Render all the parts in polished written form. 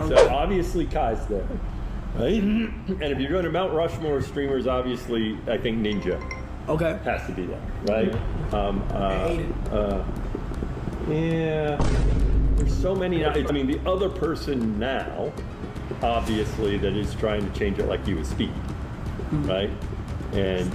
So obviously Kai's there, right? And if you're going to Mount Rushmore streamers, obviously I think Ninja has to be there, right? Yeah, there's so many. I mean, the other person now, obviously, that is trying to change it like you is Speed, right? And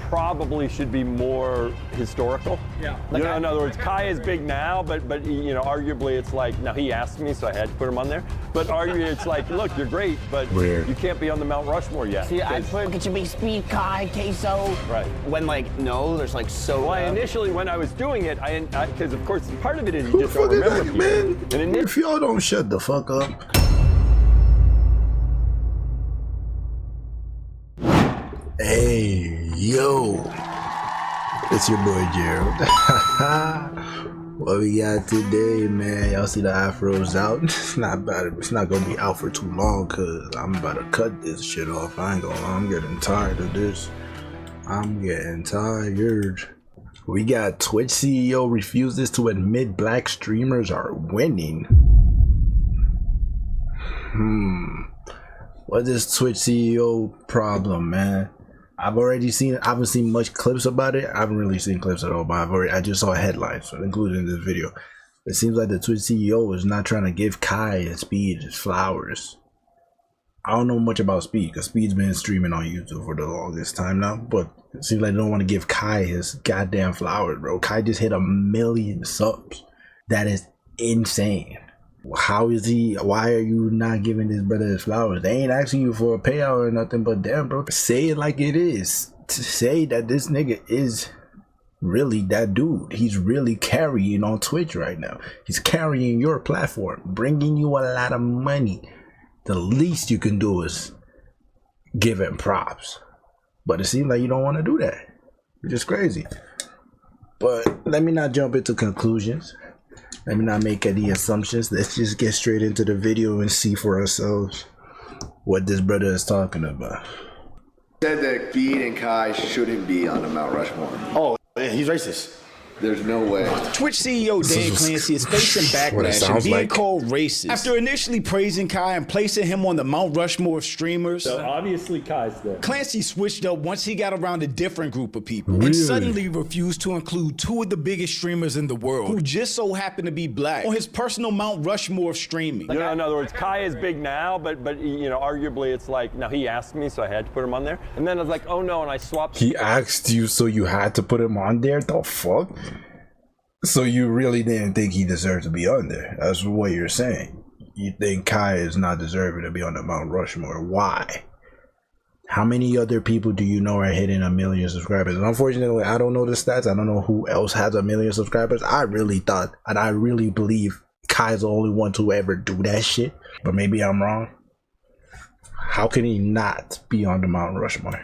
probably should be more historical. Yeah. Like, in other words, Kai is big now, but you know, arguably it's like, now he asked me, so I had to put him on there. But arguably it's like, look, you're great, but you can't be on the Mount Rushmore yet. See, I put, look at your big Speed, Kai, Queso. Right. When like, no, there's like so. Well, initially when I was doing it, because of course part of it is you just don't remember people. Man, and if y'all don't shut the fuck up. Hey, yo, it's your boy Gerald. What we got today, man? Y'all see the afro's out? It's not bad. It's not gonna be out for too long, cause I'm about to cut this shit off. I ain't gonna lie, I'm getting tired of this. I'm getting tired. We got Twitch CEO refuses to admit black streamers are winning. What is Twitch CEO problem, man? I haven't seen much clips about it. I haven't really seen clips at all, but I just saw headlines, so included in this video. It seems like the Twitch CEO is not trying to give Kai and Speed his flowers. I don't know much about Speed, because Speed's been streaming on YouTube for the longest time now, but it seems like they don't want to give Kai his goddamn flowers, bro. Kai just hit 1 million subs. That is insane. How is he? Why are you not giving this brother his flowers? They ain't asking you for a payout or nothing, but damn, bro, say it like it is. Say that this nigga is really that dude. He's really carrying on Twitch right now. He's carrying your platform, bringing you a lot of money. The least you can do is give him props. But it seems like you don't want to do that, which is crazy. But let me not jump into conclusions. Let me not make any assumptions. Let's just get straight into the video and see for ourselves what this brother is talking about. Said that Speed and Kai shouldn't be on the Mount Rushmore. Oh, man, he's racist. There's no way. Twitch CEO Dan Clancy is facing backlash and being called racist after initially praising Kai and placing him on the Mount Rushmore of streamers. So obviously Kai's there. Clancy switched up once he got around a different group of people and suddenly refused to include 2 of the biggest streamers in the world who just so happen to be black on his personal Mount Rushmore of streaming. You know, in other words, Kai is big now, but you know, arguably it's like, now he asked me, so I had to put him on there. And then I was like, oh no, and I swapped. He asked you, so you had to put him on there? The fuck? So you really didn't think he deserved to be on there? That's what you're saying. You think Kai is not deserving to be on the Mount Rushmore. Why? How many other people do you know are hitting 1 million subscribers? And unfortunately, I don't know the stats. I don't know who else has 1 million subscribers. I really thought, and I really believe Kai's the only one to ever do that shit. But maybe I'm wrong. How can he not be on the Mount Rushmore?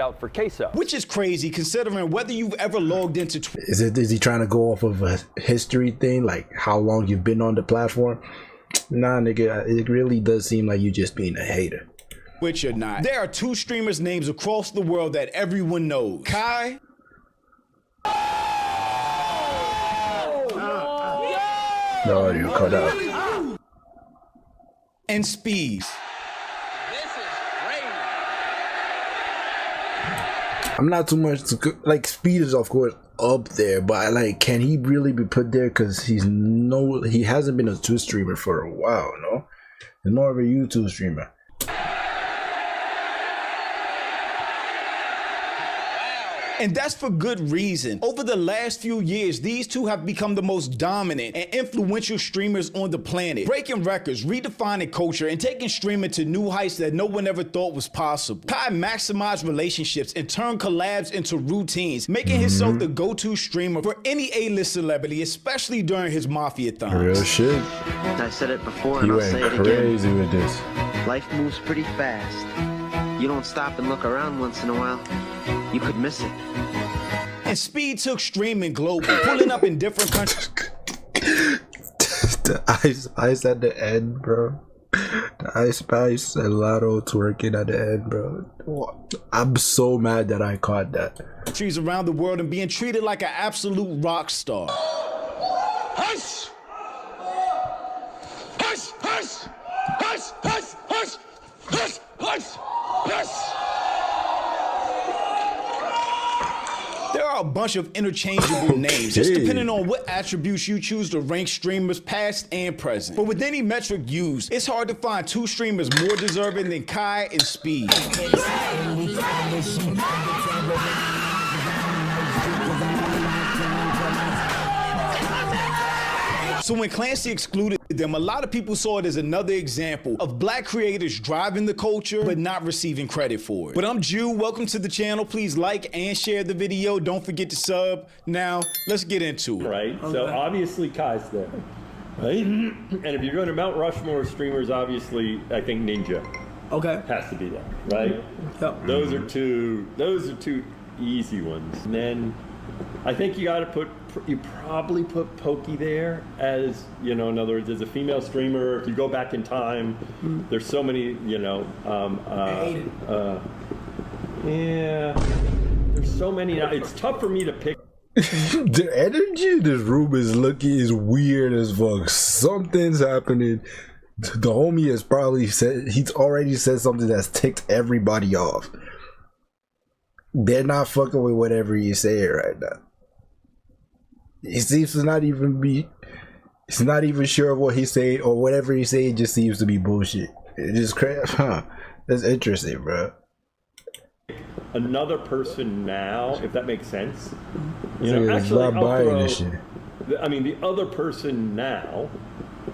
Out for Queso. Which is crazy considering whether you've ever logged into Twitch. Is he trying to go off of a history thing, like how long you've been on the platform? Nah, nigga, it really does seem like you just being a hater. Which or not, there are 2 streamers' names across the world that everyone knows. Kai. The audio cut out. And Speed. I'm not too much to like. Speed is of course up there, but like, can he really be put there? Because he hasn't been a Twitch streamer for a while. No, he's more of a YouTube streamer. And that's for good reason. Over the last few years, these 2 have become the most dominant and influential streamers on the planet, breaking records, redefining culture, and taking streaming to new heights that no one ever thought was possible. Kai maximized relationships and turned collabs into routines, making himself the go-to streamer for any A-list celebrity, especially during his Mafiathon. Real shit. I said it before and I'll say it again. Crazy with this. Life moves pretty fast. You don't stop and look around once in a while, you could miss it. And Speed took streaming global, pulling up in different countries. The ice at the end, bro. The Ice Spice and Lotto twerking at the end, bro. I'm so mad that I caught that. Countries around the world and being treated like an absolute rock star. Hush! Hush! Hush! There are a bunch of interchangeable names, just depending on what attributes you choose to rank streamers past and present. But with any metric used, it's hard to find two streamers more deserving than Kai and Speed. So when Clancy excluded them, a lot of people saw it as another example of black creators driving the culture but not receiving credit for it. But I'm Jew, welcome to the channel. Please like and share the video. Don't forget to sub. Now, let's get into it. Right, so obviously Kai's there, right? And if you're going to Mount Rushmore streamers, obviously I think Ninja has to be there, right? Yep. Those are two easy ones. And then I think you probably put Pokey there as, you know, in other words, as a female streamer. If you go back in time, there's so many, you know, there's so many. It's tough for me to pick. The energy in this room is weird as fuck. Something's happening. The homie has probably said, he's already said something that's ticked everybody off. They're not fucking with whatever he's saying right now. He seems to not even be, he's not even sure of what he's saying, or whatever he's saying just seems to be bullshit. It's just crazy, huh? That's interesting, bro. Another person now, if that makes sense. You So know, he's actually, not I'll buying throw, this shit. I mean, the other person now,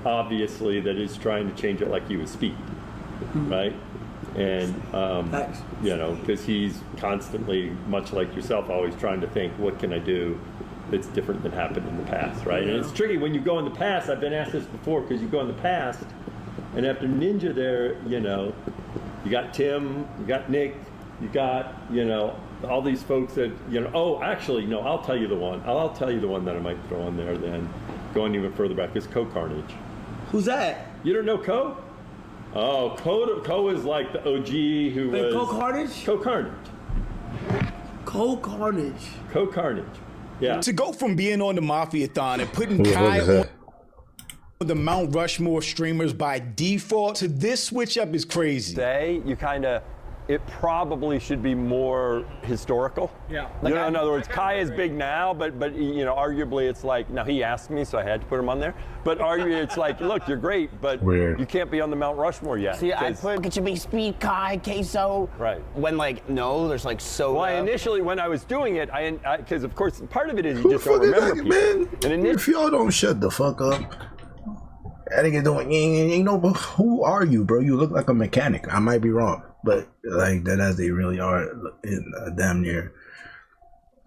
obviously, that is trying to change it like you with Speed, right? And, you know, because he's constantly, much like yourself, always trying to think, what can I do that's different than happened in the past, right? And it's tricky when you go in the past. I've been asked this before, because you go in the past, and after Ninja there, you know, you got Tim, you got Nick, you got, you know, all these folks that, you know, oh, actually, no, I'll tell you the one. I'll tell you the one that I might throw in there then, going even further back, is Co-Carnage. Who's that? You don't know Co? Oh, Co is like the OG who was... Co-Carnage? Co-Carnage. Co-Carnage. Co-Carnage. Yeah. To go from being on the Mafiathon and putting Kai on the Mount Rushmore streamers by default to this switch up is crazy. It probably should be more historical. Yeah. You know, in other words, Kai is big now, but you know, arguably it's like, now he asked me, so I had to put him on there. But arguably it's like, look, you're great, but you can't be on the Mount Rushmore yet. See, I put, could you be Speed, Kai, Queso? Right. When like, no, there's like so. Well, initially when I was doing it, because of course part of it is you just don't remember people. Man, and if y'all don't shut the fuck up. That nigga doing, you know, who are you, bro? You look like a mechanic. I might be wrong, but like that, as they really are in damn near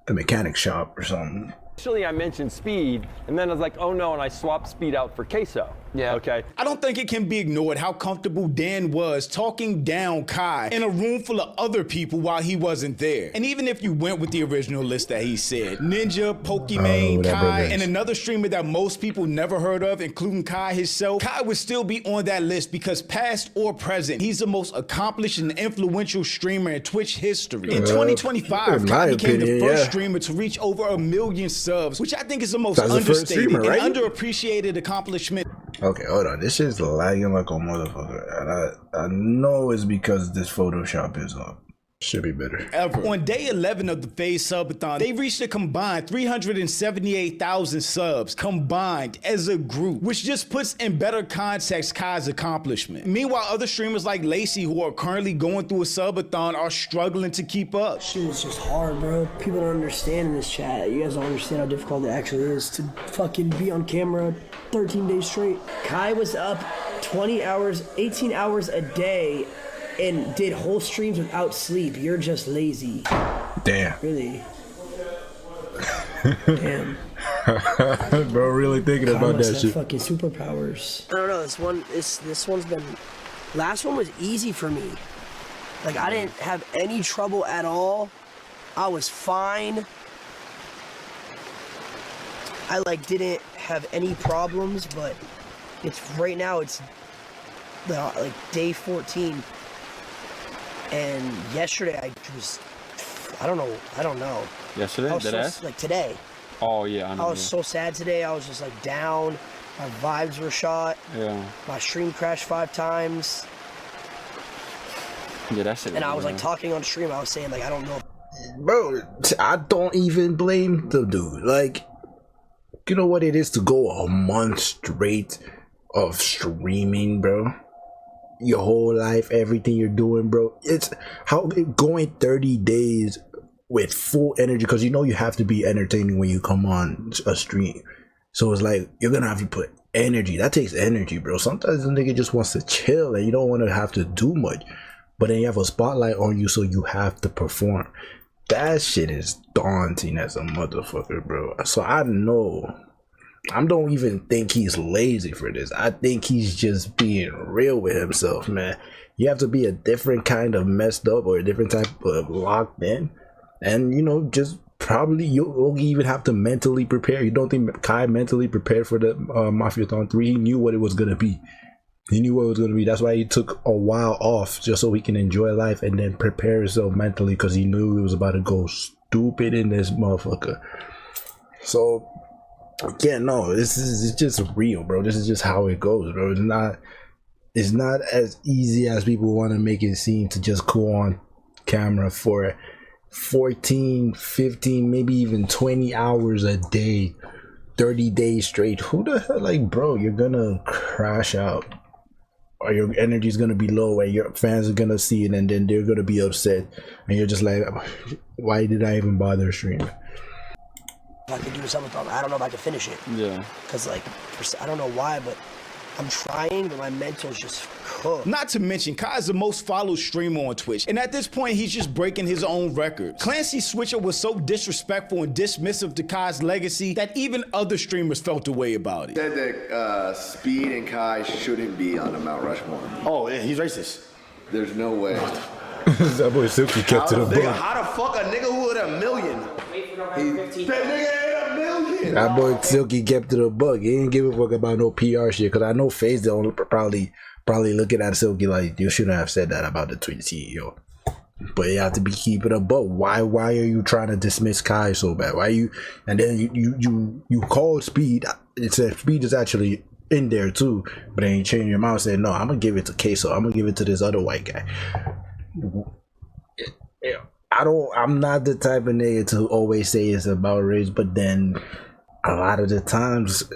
a mechanic shop or something. Initially I mentioned Speed, and then I was like, oh no, and I swapped Speed out for Queso. Yeah. Okay. I don't think it can be ignored how comfortable Dan was talking down Kai in a room full of other people while he wasn't there. And even if you went with the original list that he said, Ninja, Pokimane, Kai, and another streamer that most people never heard of, including Kai himself, Kai would still be on that list because past or present, he's the most accomplished and influential streamer in Twitch history. In 2025, Kai became the first streamer to reach over 1 million subs, which I think is the most understated and underappreciated accomplishment. Okay, hold on. This shit's lagging like a motherfucker. And I know it's because this Photoshop is up. Should be better. Ever. On day 11 of the phase subathon, they reached a combined 378,000 subs combined as a group, which just puts in better context Kai's accomplishment. Meanwhile, other streamers like Lacey, who are currently going through a subathon, are struggling to keep up. Shit is just hard, bro. People don't understand in this chat. You guys don't understand how difficult it actually is to fucking be on camera 13 days straight. Kai was up 20 hours, 18 hours a day and did whole streams without sleep. You're just lazy. Damn. Really. Damn. Bro, really thinking about that shit. Fucking superpowers. I don't know. This one's been. Last one was easy for me. Like I didn't have any trouble at all. I was fine. I like didn't have any problems, but it's right now. It's like day 14. And yesterday I don't know. Yesterday? Like today. Oh yeah, I was so sad today. I was just like down. My vibes were shot. Yeah. My stream crashed 5 times. Yeah, that shit. And I was like talking on stream. I was saying like I don't know. Bro, I don't even blame the dude. Like, you know what it is to go a month straight of streaming, bro? Your whole life, everything you're doing, bro. It's how going 30 days with full energy, because you know you have to be entertaining when you come on a stream. So it's like you're gonna have to put energy. That takes energy, bro. Sometimes the nigga just wants to chill and you don't want to have to do much. But then you have a spotlight on you, so you have to perform. That shit is daunting as a motherfucker, bro. So I know. I don't even think he's lazy for this. I think he's just being real with himself, man. You have to be a different kind of messed up or a different type of locked in. And, you know, just probably you'll even have to mentally prepare. You don't think Kai mentally prepared for the Mafiathon 3? He knew what it was going to be. He knew what it was going to be. That's why he took a while off, just so he can enjoy life and then prepare himself mentally, because he knew he was about to go stupid in this motherfucker. So, yeah, no, it's just real, bro. This is just how it goes, bro. It's not as easy as people want to make it seem to just go on camera for 14, 15, maybe even 20 hours a day, 30 days straight. Who the hell, like, bro, you're gonna crash out. Or your energy's gonna be low and your fans are gonna see it and then they're gonna be upset and you're just like, why did I even bother streaming? I could do something about it. I don't know if I can finish it. Yeah. Because like, I don't know why, but I'm trying, but my mental's just cooked. Not to mention, Kai is the most followed streamer on Twitch, and at this point, he's just breaking his own record. Clancy Switcher was so disrespectful and dismissive to Kai's legacy that even other streamers felt a way about it. Said that Speed and Kai shouldn't be on the Mount Rushmore. Oh, yeah, he's racist. There's no way. That boy Silky kept to the book. How the fuck a nigga who had $1 million? That nigga had $1 million. That boy Silky kept to the book. He didn't give a fuck about no PR shit. Cause I know FaZe don't probably looking at Silky like, you shouldn't have said that about the Twitch CEO. But you have to be keeping a book. Why are you trying to dismiss Kai so bad? Why you? And then you called Speed. It said Speed is actually in there too. But then you change your mind and say, no, I'm gonna give it to Queso. I'm gonna give it to this other white guy. I'm not the type of nigga to always say it's about race, but then a lot of the times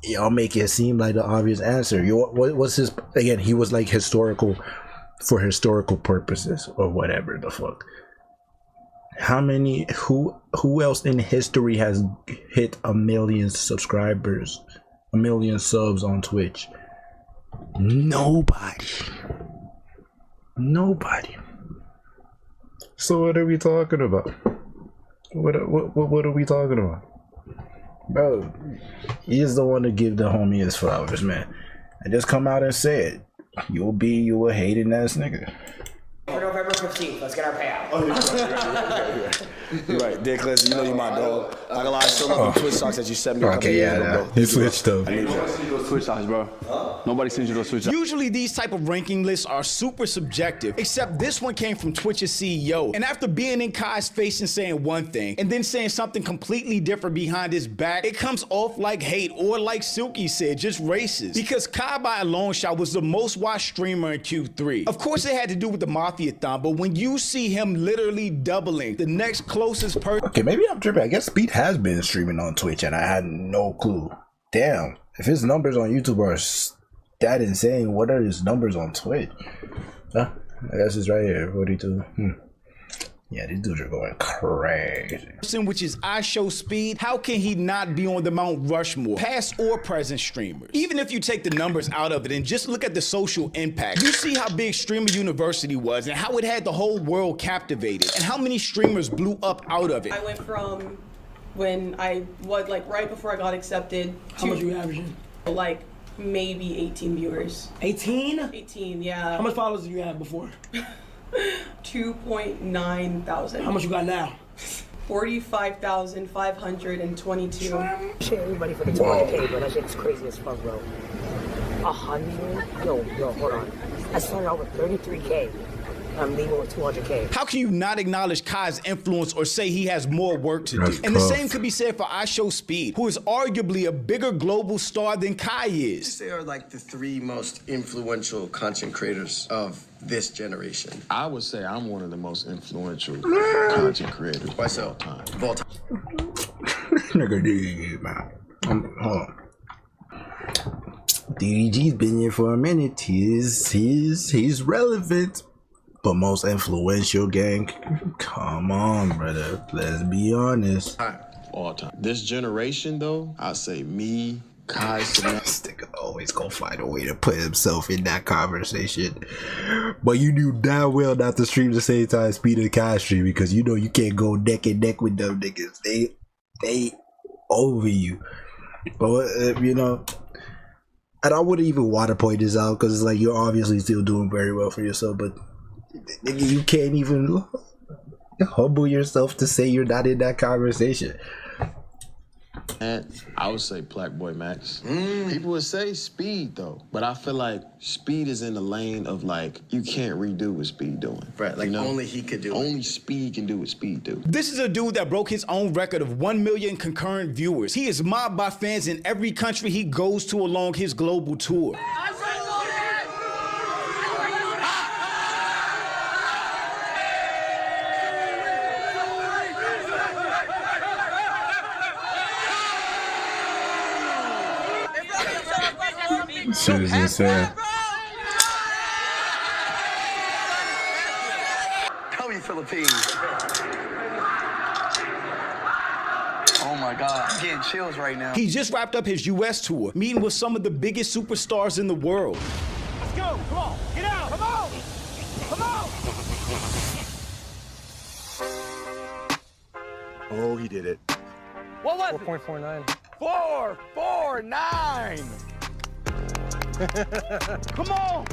y'all make it seem like the obvious answer. What's his, again, he was like historical for historical purposes or whatever the fuck. How many, who else in history has hit 1 million subscribers, 1 million subs on Twitch? Nobody. So what are we talking about? What are we talking about? Bro, you just don't want to give the homie his flowers, man. And just come out and say it. You a hating ass nigga. For November 15th, let's get our payout. Oh, you're right. Dick, listen, you know you my dog. I got a lot of still Twitch stocks that you sent me a couple years ago, bro. He switched up. Nobody sends you those Twitch stocks, bro. Nobody sends you those Twitch stocks. Usually these type of ranking lists are super subjective, except this one came from Twitch's CEO. And after being in Kai's face and saying one thing, and then saying something completely different behind his back, it comes off like hate, or like Silky said, just racist. Because Kai by a long shot was the most watched streamer in Q3. Of course it had to do with the Mafiathon, but when you see him literally doubling the next closest person. Okay, maybe I'm tripping. I guess Speed has been streaming on Twitch and I had no clue. Damn, if his numbers on YouTube are that insane, what are his numbers on Twitch? Huh? I guess it's right here, 42. Yeah, these dudes are going crazy. Which is I Show Speed. How can he not be on the Mount Rushmore, past or present streamers? Even if you take the numbers out of it and just look at the social impact, you see how big Streamer University was and how it had the whole world captivated and how many streamers blew up out of it. I went from when I was like right before I got accepted. How much you averaging? Like maybe 18 viewers. 18? 18, yeah. How much followers did you have before? 2.9 thousand. How much you got now? 45,522. Shit, everybody for the 200K, bro. That shit's crazy as fuck, bro. 100? Yo, hold on. I started out with 33K. I'm leaving with 200K. How can you not acknowledge Kai's influence or say he has more work to do? And the same could be said for IShowSpeed, who is arguably a bigger global star than Kai is. They are like the 3 most influential content creators of this generation. I would say I'm one of the most influential content creators. Why so? Of all time. Nigga, dude, man. Hold on. DDG's been here for a minute. He's relevant, but most influential, gang. Come on, brother. Let's be honest. All time. This generation, though, I'd say me, Kai, Cenat. This nigga always gonna find a way to put himself in that conversation. But you knew damn well not to stream the same time Speed and Kai stream, because you know you can't go neck and neck with them niggas. They over you. But you know, and I wouldn't even want to point this out because it's like you're obviously still doing very well for yourself, but nigga, you can't even humble yourself to say you're not in that conversation. And I would say Black Boy Max. People would say Speed, though. But I feel like Speed is in the lane of, like, you can't redo what Speed doing. Right, like, you know? Only he could do it. Only Speed can do what Speed do. This is a dude that broke his own record of 1 million concurrent viewers. He is mobbed by fans in every country he goes to along his global tour. Susan said. Tell me Philippines. Oh my God, I'm getting chills right now. He just wrapped up his US tour, meeting with some of the biggest superstars in the world. Let's go, come on, get out, come on, come on. Oh, he did it. What was 4.49. 449. Come on!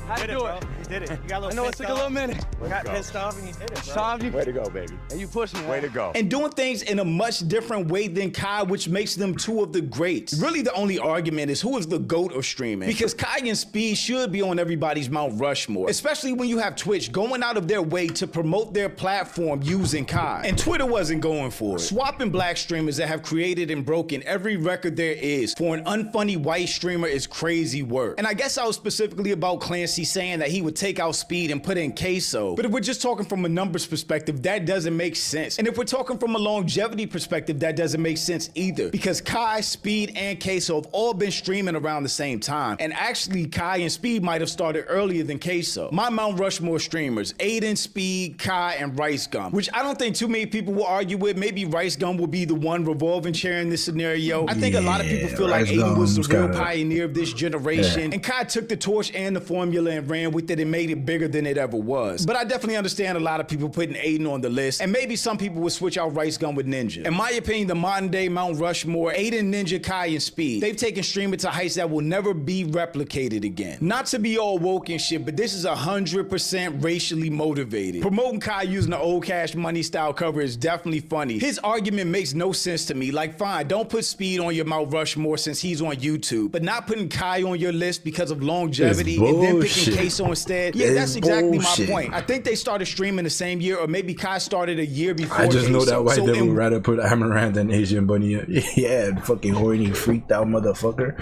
How'd you do it? You did it. You got a little I know it took a little minute. I got pissed off and you did it, bro. Tom, Way to go, baby. And you pushed me. Way to go. And doing things in a much different way than Kai, which makes them two of the greats. Really, the only argument is who is the GOAT of streaming. Because Kai and Speed should be on everybody's Mount Rushmore, especially when you have Twitch going out of their way to promote their platform using Kai. And Twitter wasn't going for it. Swapping black streamers that have created and broken every record there is for an unfunny white streamer is crazy work. And I guess I was specifically about Clancy saying that he would take out Speed and put in Queso. But if we're just talking from a numbers perspective, that doesn't make sense. And if we're talking from a longevity perspective, that doesn't make sense either. Because Kai, Speed, and Queso have all been streaming around the same time. And actually, Kai and Speed might have started earlier than Queso. My Mount Rushmore streamers, Aiden, Speed, Kai, and Rice Gum, which I don't think too many people will argue with. Maybe Rice Gum will be the one revolving chair in this scenario. I think a lot of people feel like Aiden was the real pioneer of this generation. And Kai took the torch and the formula and ran with it and made it bigger than it ever was. But I definitely understand a lot of people putting Aiden on the list, and maybe some people would switch out Rice Gum with Ninja. In my opinion, the modern day Mount Rushmore, Aiden, Ninja, Kai, and Speed, they've taken streaming to heights that will never be replicated again. Not to be all woke and shit, but this is 100% racially motivated. Promoting Kai using the old Cash Money style cover is definitely funny. His argument makes no sense to me. Like, fine, don't put Speed on your Mount Rushmore since he's on YouTube, but not putting Kai on your list because of longevity and then picking Queso instead. Yeah, that's exactly my point. I think they started streaming the same year, or maybe Kai started a year before. I just know Queso. that white devil would rather put Amaranth than Asian Bunny. Yeah, fucking horny, freaked out motherfucker.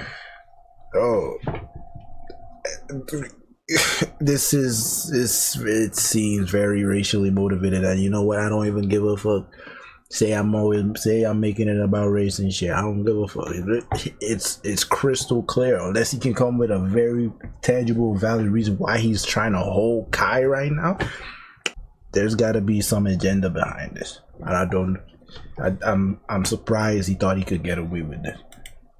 Oh. It seems very racially motivated, and you know what? I don't even give a fuck. Say I'm making it about race and shit. I don't give a fuck. It's crystal clear. Unless he can come with a very tangible, valid reason why he's trying to hold Kai right now, there's got to be some agenda behind this. And I'm surprised he thought he could get away with this.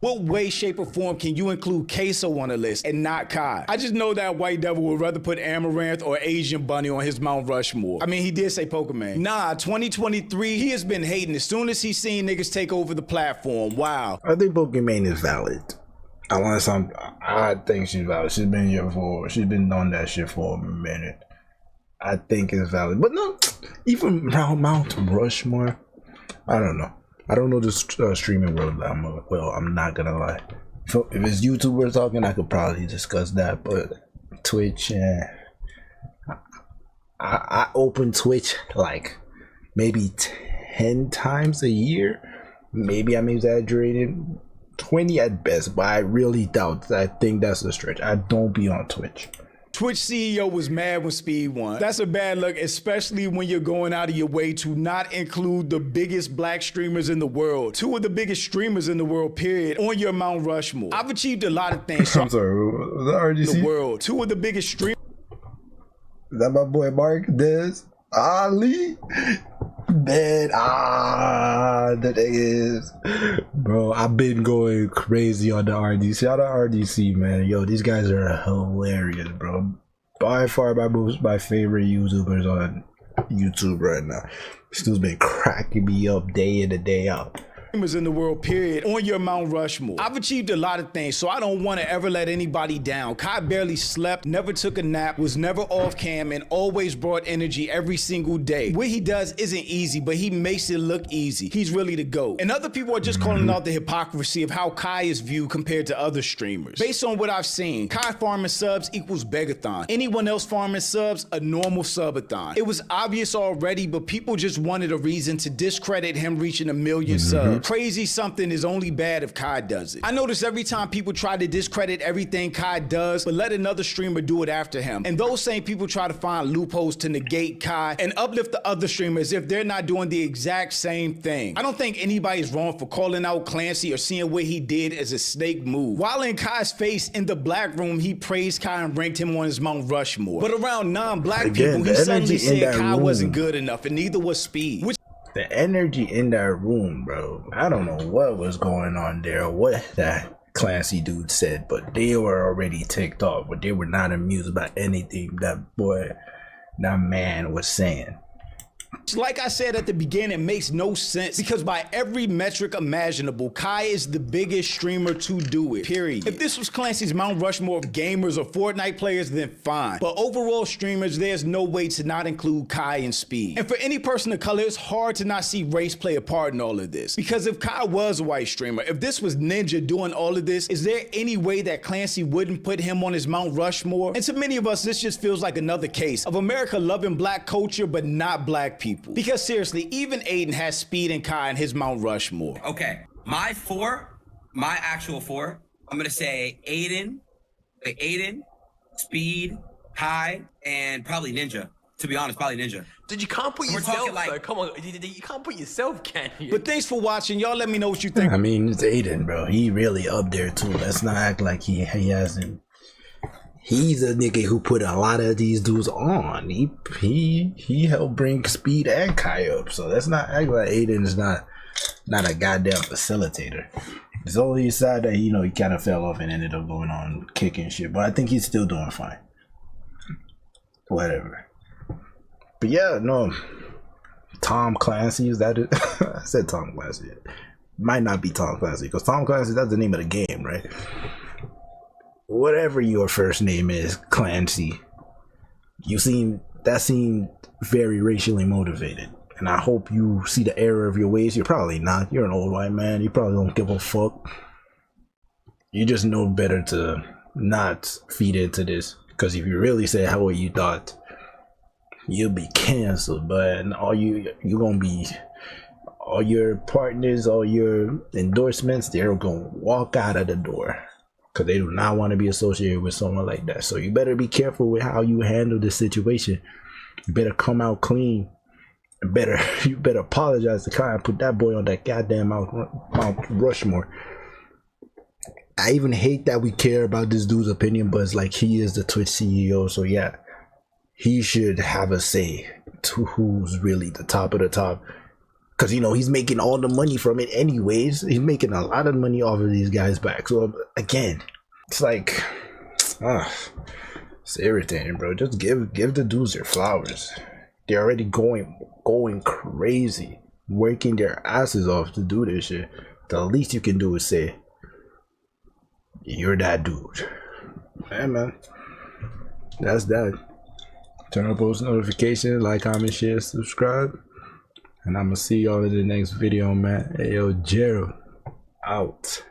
What way, shape, or form can you include Queso on the list and not Kai? I just know that white devil would rather put Amaranth or Asian Bunny on his Mount Rushmore. I mean, he did say Pokemon. Nah, 2023, he has been hating as soon as he's seen niggas take over the platform. Wow. I think Pokemon is valid. I think she's valid. She's been on that shit for a minute. I think it's valid. But no, even Mount Rushmore, I don't know. I don't know the streaming world that I'm not gonna lie. So if it's YouTubers talking, I could probably discuss that. But Twitch, I open Twitch like maybe 10 times a year. Maybe I'm exaggerating, 20 at best, but I really doubt. I think that's a stretch. I don't be on Twitch. Twitch CEO was mad when Speed won. That's a bad look, especially when you're going out of your way to not include the biggest black streamers in the world. 2 of the biggest streamers in the world, period, on your Mount Rushmore. I've achieved a lot of things. I'm sorry, was that RGC? The world. 2 of the biggest streamers. Is that my boy Mark Dez? Ali? Man, that is. Bro, I've been going crazy on the RDC. Shout out RDC, man. Yo, these guys are hilarious, bro. By far my favorite YouTubers on YouTube right now. This dude's been cracking me up day in and day out. In the world, period, on your Mount Rushmore. I've achieved a lot of things, so I don't want to ever let anybody down. Kai barely slept, never took a nap, was never off cam, and always brought energy every single day. What he does isn't easy, but he makes it look easy. He's really the GOAT. And other people are just calling out the hypocrisy of how Kai is viewed compared to other streamers. Based on what I've seen, Kai farming subs equals begathon. Anyone else farming subs, a normal subathon. It was obvious already, but people just wanted a reason to discredit him reaching 1 million subs. Crazy something is only bad if Kai does it. I notice every time people try to discredit everything Kai does, but let another streamer do it after him. And those same people try to find loopholes to negate Kai and uplift the other streamers if they're not doing the exact same thing. I don't think anybody's wrong for calling out Clancy or seeing what he did as a snake move. While in Kai's face in the black room, he praised Kai and ranked him on his Mount Rushmore. But around non-black people, he suddenly said Kai wasn't good enough, and neither was Speed. The energy in that room, bro. I don't know what was going on there, or what that Clancy dude said, but they were already ticked off, but they were not amused by anything that man was saying. Like I said at the beginning, it makes no sense because by every metric imaginable, Kai is the biggest streamer to do it, period. If this was Clancy's Mount Rushmore of gamers or Fortnite players, then fine. But overall streamers, there's no way to not include Kai and Speed. And for any person of color, it's hard to not see race play a part in all of this. Because if Kai was a white streamer, if this was Ninja doing all of this, is there any way that Clancy wouldn't put him on his Mount Rushmore? And to many of us, this just feels like another case of America loving black culture, but not black people. Because seriously, even Aiden has Speed and Kai in his Mount Rushmore. Okay, my actual four, I'm gonna say Aiden, Speed, Kai, and probably Ninja. To be honest, probably Ninja. Dude, you can't put yourself, like, come on, you can't put yourself, can you? But thanks for watching. Y'all let me know what you think. I mean, it's Aiden, bro. He really up there too. Let's not act like he hasn't. He's a nigga who put a lot of these dudes on. He helped bring Speed and Kai up. So let's not act like Aiden is not a goddamn facilitator. It's only sad that he kind of fell off and ended up going on kicking shit. But I think he's still doing fine. Whatever. But yeah, no. Tom Clancy, is that it? I said Tom Clancy. Might not be Tom Clancy because Tom Clancy, that's the name of the game, right? Whatever your first name is, Clancy, that seemed very racially motivated. And I hope you see the error of your ways. You're probably not. You're an old white man. You probably don't give a fuck. You just know better to not feed into this. Because if you really say how you thought, you'll be canceled. But all your partners, all your endorsements, they're gonna walk out of the door. Because they do not want to be associated with someone like that. So you better be careful with how you handle this situation. You better come out clean. You better apologize to Kai and put that boy on that goddamn Mount Rushmore. I even hate that we care about this dude's opinion, but it's like he is the Twitch CEO. So yeah, he should have a say to who's really the top of the top. Because, he's making all the money from it anyways. He's making a lot of money off of these guys' back. So, again, it's like, it's irritating, bro. Just give the dudes their flowers. They're already going crazy, working their asses off to do this shit. The least you can do is say, you're that dude. Yeah, man. That's that. Turn on post notifications, like, comment, share, subscribe. And I'm gonna see y'all in the next video, man. Hey, yo, Gerald, out.